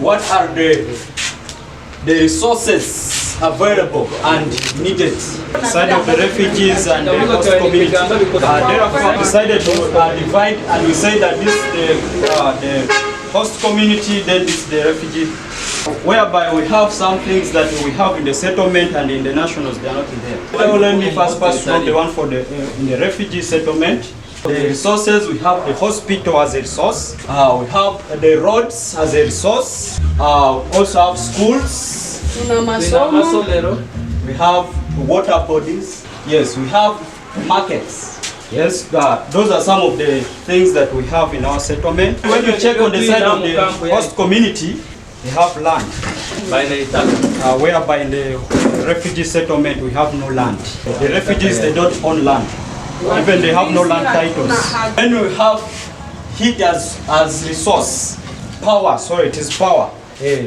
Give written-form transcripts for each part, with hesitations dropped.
what are the resources available and needed side of the refugees and the host community. Therefore, we decided to divide, and we say that this the host community, then this is the refugee, whereby we have some things that we have in the settlement and in the nationals, they are not in there. Well, let me first pass from the one for the in the refugee settlement. The resources, we have the hospital as a resource, we have the roads as a resource, also have schools, we have water bodies, yes, we have markets. Yes, those are some of the things that we have in our settlement. When you check on the side of the host community, they have land. Whereby in the refugee settlement we have no land. The refugees, they don't own land. Even they have no land titles. Then we have heat as resource. Power, sorry, it is power.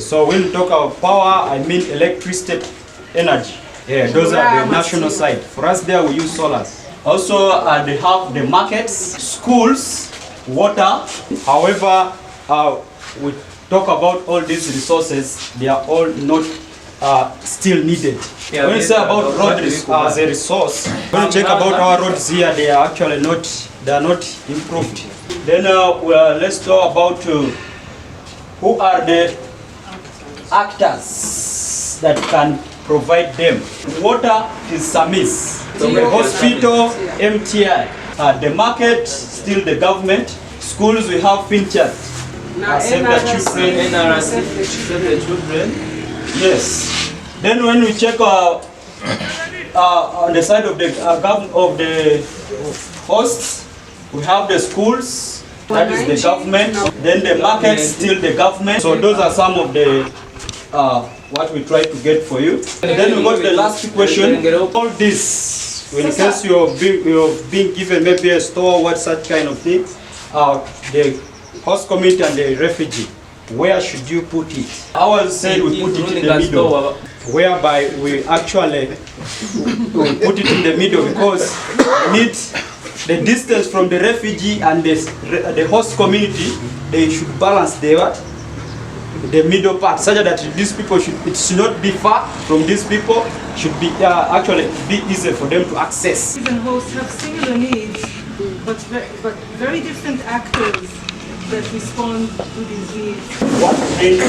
So when we talk about power, I mean electricity, energy. Those are the national side. For us there, we use solars. Also, they have the markets, schools, water. However, we talk about all these resources, they are all not still needed. When you say about road as a resource, when you check about our roads here, they are actually not improved. Then let's talk about who are the actors that can provide them. Water is SAMIS, the hospital, MTI, the market, still the government, schools we have FinChat, Save the Children. Yes. Then when we check on the side of the hosts, we have the schools, that is the government. Then the market, still the government. So those are some of the what we try to get for you. And then we go to the last question. All this, in case you're being given maybe a store, what such kind of thing, the host community and the refugee, where should you put it? I always say we put it in the middle, whereby we actually put it in the middle because we need the distance from the refugee and the host community. They should balance the middle part, such that these people it should not be far from these people. Should be actually be easy for them to access. Even hosts have similar needs, but very different actors that respond to these needs. What brings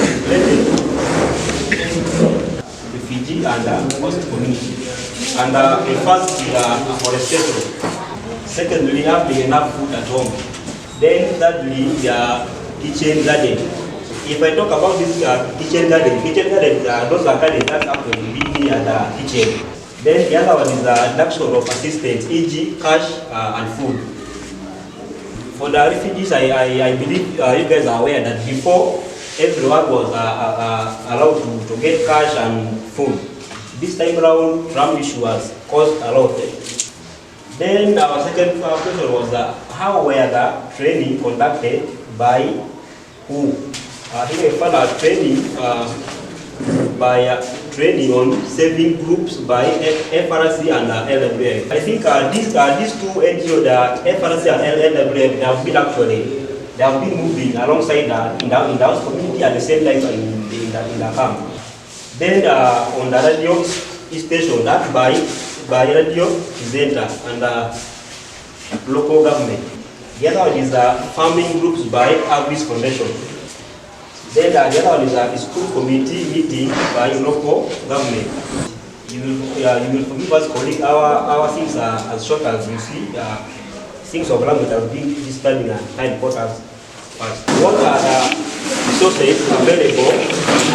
refugee and host community? And first, forestation. Secondly, we have enough food at home. Then thirdly, kitchen garden. If I talk about this kitchen garden, those are gardens that actually live near the kitchen. Then the other one is the reduction of assistance, e.g. cash and food. For the refugees, I believe you guys are aware that before everyone was allowed to get cash and food. This time around, drum issue has caused a lot. Then our second question was how were the training conducted by who? Here we found our training by training on saving groups by FRC and LWF. I think these two NGOs, the FRC and LWF, they have been moving alongside in the house community at the same time in the camp. Then on the radio station, that by radio presenter and local government. The other one is farming groups by Agris Foundation. Then the other one is a school committee meeting by local government. You will forgive us calling our things as short as you see. Things of language have been describing and time importance first. What are the resources available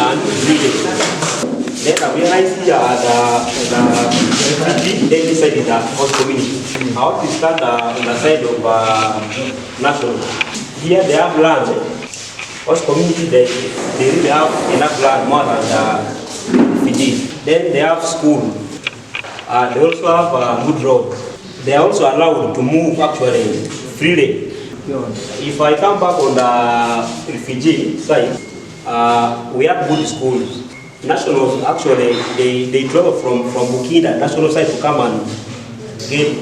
and needed? Then we realize here the refugee, then this side is the host community. I want to start on the side of national. Here they have land. Host community, they really have enough land, more than the refugees. Then they have school. They also have good roads. They are also allowed to move actually freely. If I come back on the refugee side, we have good schools. Nationals actually they travel from Burkina national side to come and get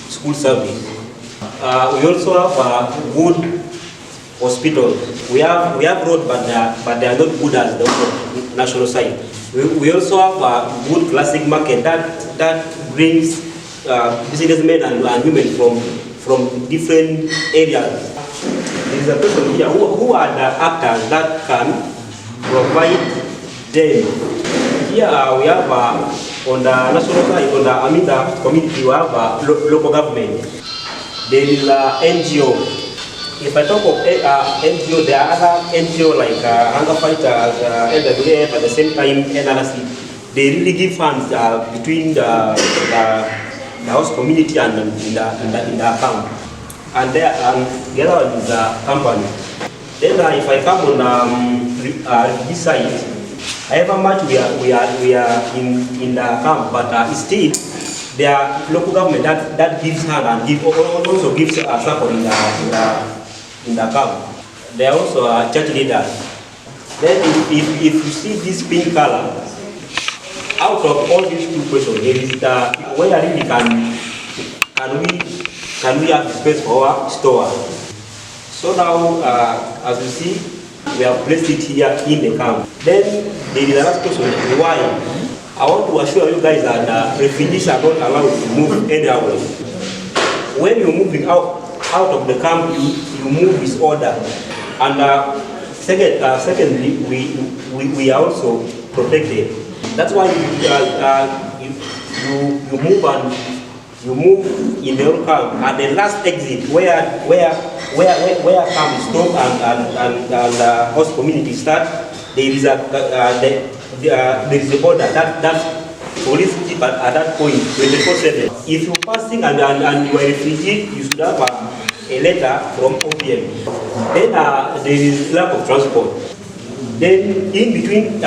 school service. We also have good hospitals. we have road, but they are not good as the national side. We also have a good classic market that brings businessmen and women from different areas. There is a person here who are the actors that can provide them. Here we have on the national side, on the Amida community, we have local government. There is NGO. If I talk of NGO, there are other NGO like Hunger Fighters, LWF, at the same time NRC. They really give funds between the host community and in the account. And the other one is the company. Then if I come on this side, however much we are in the camp, but still there are local government that gives hand and also gives support in the camp. There are also church leaders. Then if you see this pink color, out of all these two questions, there is where really can we have the space for our store. So now, as you see, we have placed it here in the camp. Then there is another question, why? I want to assure you guys that refugees are not allowed to move anywhere. When you're moving out of the camp, you move with order. And secondly, we are also protected. That's why you move in the camp at the last exit where camp is stopped and host community start. There is a border that police keep at that point 24/7. If you're passing and you are a refugee, you should have a letter from OPM. Then there is lack of transport. Then in between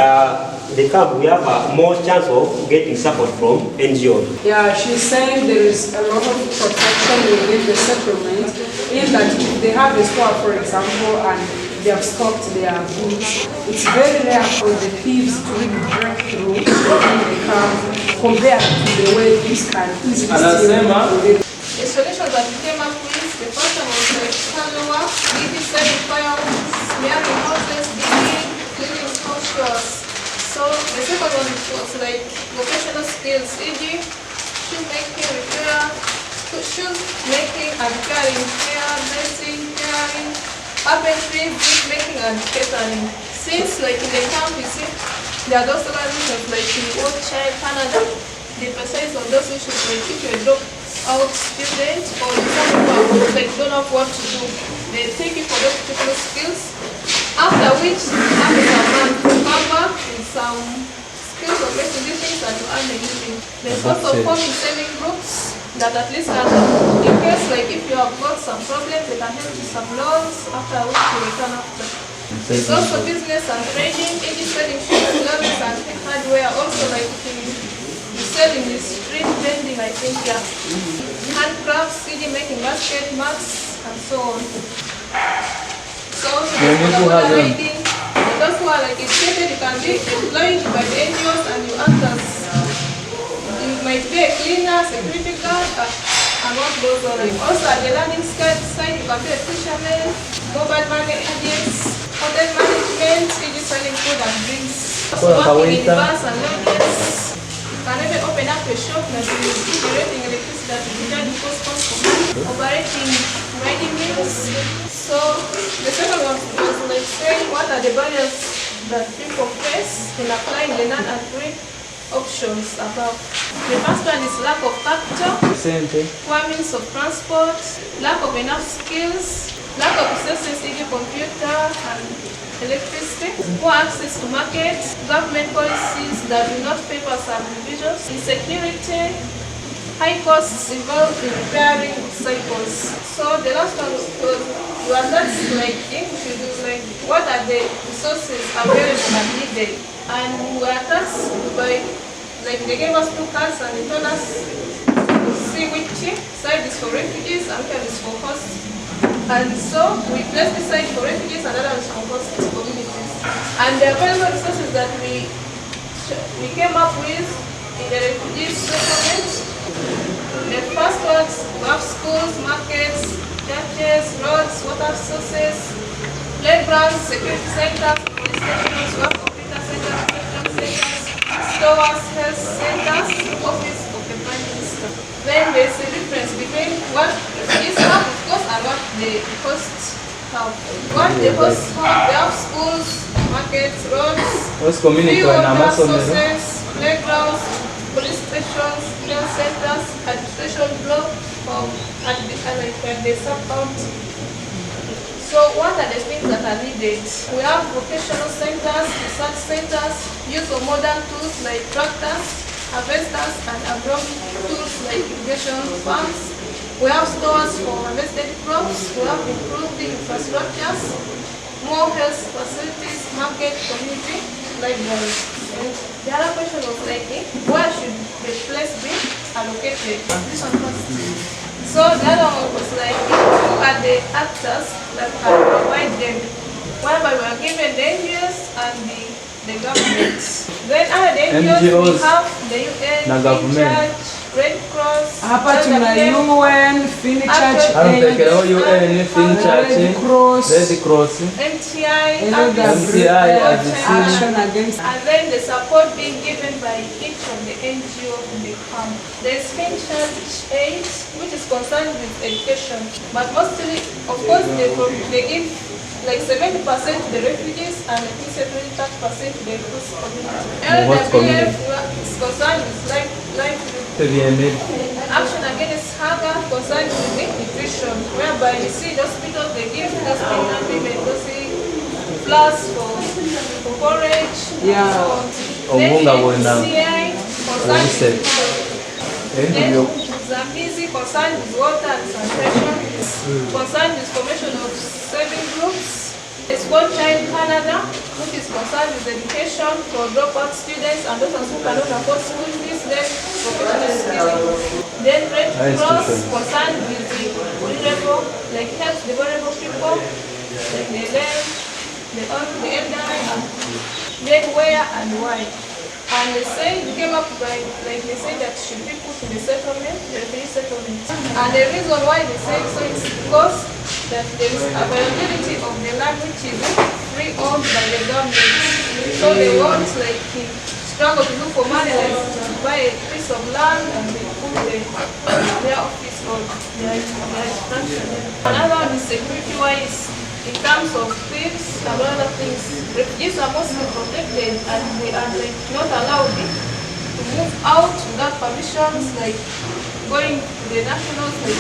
the camp, we have more chance of getting support from NGOs. Yeah, she's saying there is a lot of protection within the settlement, in that if they have a store, for example, and they have stocked their goods, it's very rare for the thieves to really break through the camp compared to the way thieves can easily steal. The solution that we came up with, the first one was like candle work, selling firewood, smearing houses, cleaning house. So the second one was like vocational skills, e.g. shoe making, repair, shoe making and repairing, dressing, tailoring, carpentry, brick making and catering. Since like in the camp, you see, there are those organizations like in World Child Canada, they emphasize on those issues like if you're a dropout student or you like don't know what to do, they take you for those particular skills. After which, after some months, you come back with some skills of making these things and to earn a living. There's also forming saving groups that at least can, in case like if you have got some problems, they can help you some loans, after which you return after. There's also business and trading, e.g. selling shoes, gloves and hardware, also like you sell in the street vending, I think, yeah. Handcrafts, e.g. making basket, mats, and so on. So, rating, those who are like educated, you can be employed by the NGOs and you act as, you might be a cleaner, security guard, and what goes on. Also at the learning side, you can be a fisherman, mobile money agents, hotel management, selling food and drinks. Also working in bars and lodges. You can even open up a shop that is generating electricity that is charging cost for money, operating riding mills. So the second one was like saying what are the barriers that people face in applying the non-agreed options above. The first one is lack of capital, poor means of transport, lack of enough skills, lack of access to computer and electricity, poor access to market, government policies that do not favor some individuals, insecurity, high costs involved in repairing cycles. So the last one was that's like if we should do like what are the resources available and needed, and we were tasked by like they gave us 2 cards and they told us to see which side is for refugees and which is for host. And so we placed this side for refugees and other is for host communities. And the available resources that we came up with in the refugee settlement, the first ones we have schools, markets, churches, roads, water sources, playgrounds, security centers, police stations, work computer centers, centers, stores, health centers, office of the Prime Minister. Then there's a difference between what refugees have, of course, and what the hosts have. What the hosts have, they have schools, markets, roads, free water sources, playgrounds, police stations, health centers, administration block, and the sub-county. So what are the things that are needed? We have vocational centers, research centers, use of modern tools like tractors, harvesters, and agronomic tools like irrigation pumps. We have stores for harvested crops. We have improved infrastructures, more health facilities, market, community, libraries. And the other question was like, where should the place be allocated? This one first. So the other one was like, who are the actors that can provide them? Whereby we are given the NGOs and the government. Then other the NGOs, we have the UN, Church, Red Cross, Hapa tuna UN, Finchurch, UN, Finchurch, Red Cross, MTI, Action Against. and then the support being given by each of the NGO in the camp. There's Finchurch Aid, which is concerned with education, but mostly, of course, they give like 70% to the refugees and I think 30% to the host community. LWF is concerned with livelihood. Action Against Hunger concerned with nutrition, whereby you see the hospitals, they give those pregnant women those flowers for porridge. Yeah. Then CI concerned with Zambezi concerned with water and sanitation, concerned with formation of saving groups. It's called Child Canada, which is concerned with education for dropout students and those who cannot afford school fees, then vocational skilling. Then Red Cross concerned with the vulnerable, like helps the vulnerable people, like the lame, the elderly, and then where and why. And they say, we came up by, like they say that should be put in the settlement, the refugee settlement. And the reason why they say so is because that there is availability of the land which is free owned by the government. So they want like struggle to look for money like to buy a piece of land and they put their office or their structure there. Another one is security wise. In terms of thieves and other things, refugees are mostly protected and they are like not allowed to move out without permissions, like going to the nationals, like